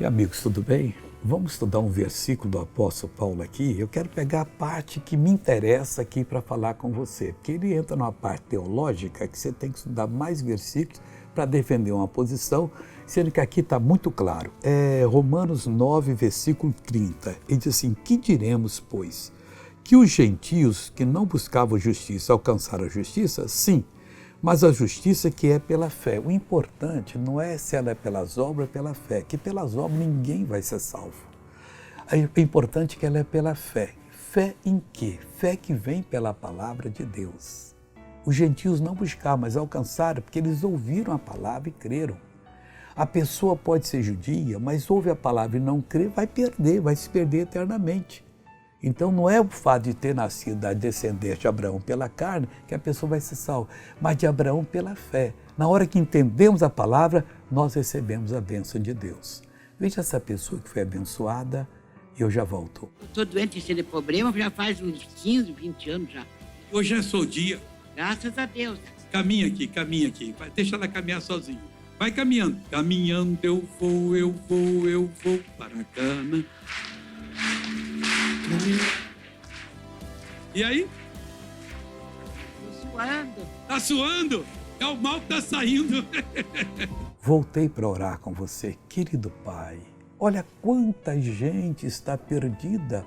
E amigos, tudo bem? Vamos estudar um versículo do apóstolo Paulo aqui. Eu quero pegar a parte que me interessa aqui para falar com você, porque ele entra numa parte teológica que você tem que estudar mais versículos para defender uma posição, sendo que aqui está muito claro. É Romanos 9, versículo 30. Ele diz assim: que diremos, pois? Que os gentios que não buscavam justiça alcançaram a justiça? Sim, mas a justiça que é pela fé. O importante não é se ela é pelas obras ou pela fé, que pelas obras ninguém vai ser salvo. O importante é que ela é pela fé. Fé em quê? Fé que vem pela palavra de Deus. Os gentios não buscaram, mas alcançaram porque eles ouviram a palavra e creram. A pessoa pode ser judia, mas ouve a palavra e não crê, vai se perder eternamente. Então não é o fato de ter nascido da descendente de Abraão pela carne que a pessoa vai ser salva, mas de Abraão pela fé. Na hora que entendemos a palavra, nós recebemos a bênção de Deus. Veja essa pessoa que foi abençoada e eu já volto. Eu estou doente de problema, já faz uns 15, 20 anos já. Hoje é seu dia. Graças a Deus. Caminha aqui. Vai, deixa ela caminhar sozinha. Vai caminhando. Caminhando eu vou para a cana. E aí? Estou suando. Tá suando? É o mal que tá saindo. Voltei para orar com você, querido Pai. Olha quanta gente está perdida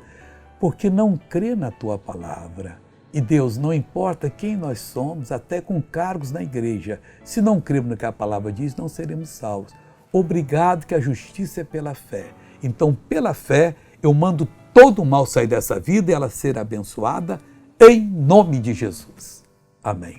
porque não crê na Tua palavra. E Deus, não importa quem nós somos, até com cargos na igreja, se não cremos no que a palavra diz, não seremos salvos. Obrigado que a justiça é pela fé. Então, pela fé, eu mando todo o mal sair dessa vida e ela ser abençoada em nome de Jesus. Amém.